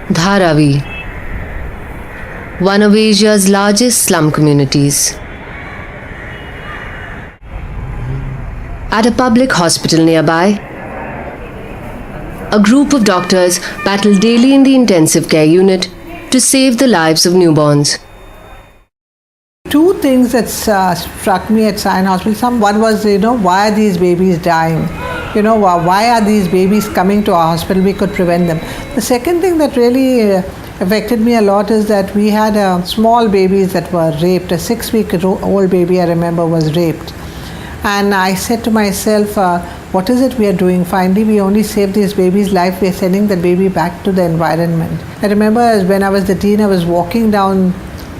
Dharavi, one of Asia's largest slum communities. At a public hospital nearby, a group of doctors battle daily in the intensive care unit to save the lives of newborns. Two things that struck me at Sion Hospital. One was, why are these babies dying? Why are these babies coming to our hospital? We could prevent them. The second thing that really affected me a lot is that we had small babies that were raped. A 6-week-old baby, I remember, was raped. And I said to myself, what is it we are doing? Finally, we only saved this baby's life. We are sending the baby back to the environment. I remember when I was the dean, I was walking down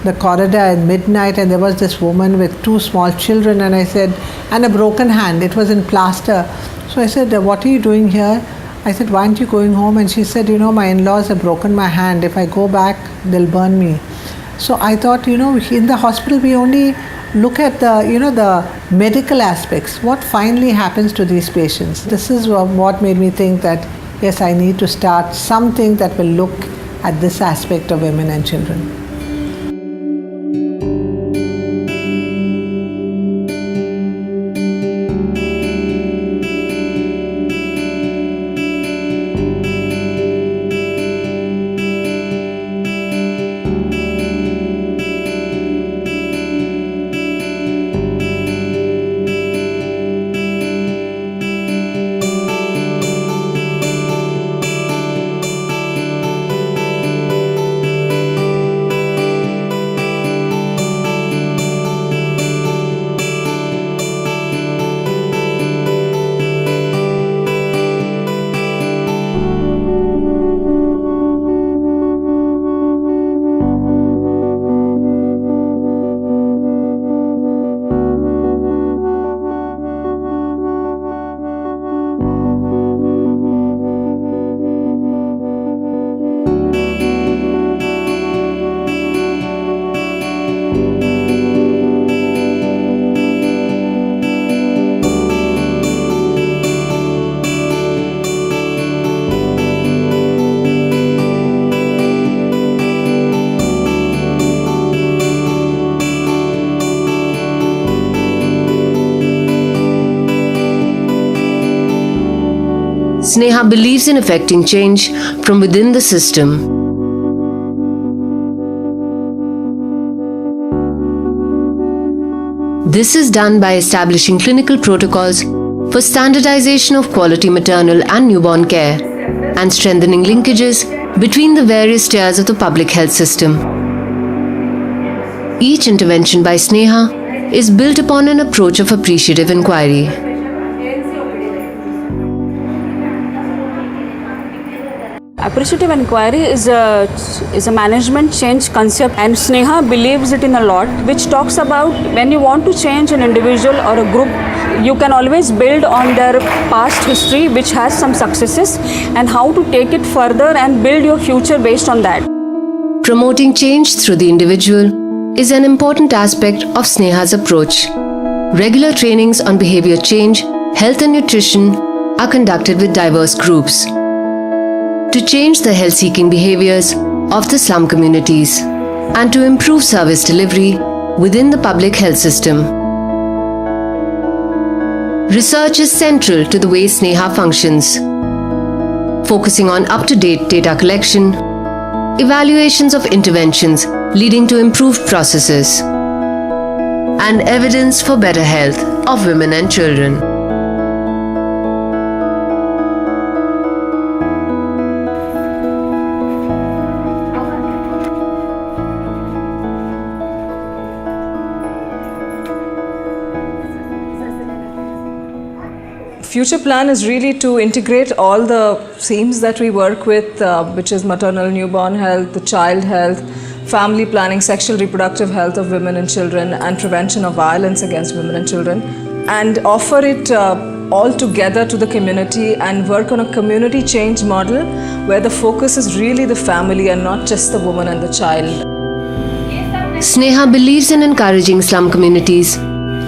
the corridor at midnight, and there was this woman with 2 small children, and I said, and a broken hand. It was in plaster. So I said, what are you doing here? I said, why aren't you going home? And she said, my in-laws have broken my hand. If I go back, they'll burn me. So I thought, in the hospital, we only look at the medical aspects. What finally happens to these patients? This is what made me think that, yes, I need to start something that will look at this aspect of women and children. Sneha believes in effecting change from within the system. This is done by establishing clinical protocols for standardization of quality maternal and newborn care and strengthening linkages between the various tiers of the public health system. Each intervention by Sneha is built upon an approach of appreciative inquiry. Appreciative inquiry is a management change concept, and Sneha believes it in a lot, which talks about when you want to change an individual or a group, you can always build on their past history, which has some successes, and how to take it further and build your future based on that. Promoting change through the individual is an important aspect of Sneha's approach. Regular trainings on behavior change, health and nutrition are conducted with diverse groups to change the health-seeking behaviors of the slum communities and to improve service delivery within the public health system. Research is central to the way Sneha functions, focusing on up-to-date data collection, evaluations of interventions leading to improved processes, and evidence for better health of women and children. Future plan is really to integrate all the themes that we work with, which is maternal newborn health, the child health, family planning, sexual reproductive health of women and children, and prevention of violence against women and children, and offer it all together to the community and work on a community change model where the focus is really the family and not just the woman and the child. Sneha believes in encouraging slum communities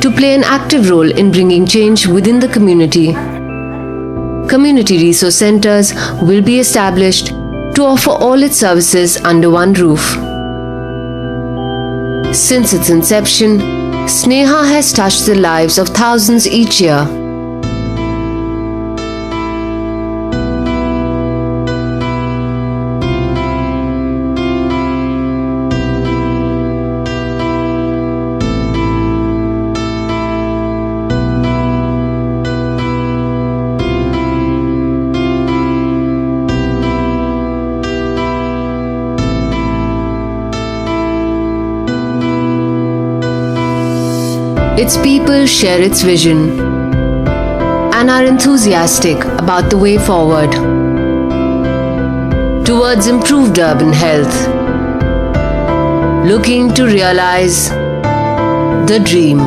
to play an active role in bringing change within the community. Community resource centers will be established to offer all its services under one roof. Since its inception, Sneha has touched the lives of thousands each year. Its people share its vision and are enthusiastic about the way forward towards improved urban health, looking to realize the dream.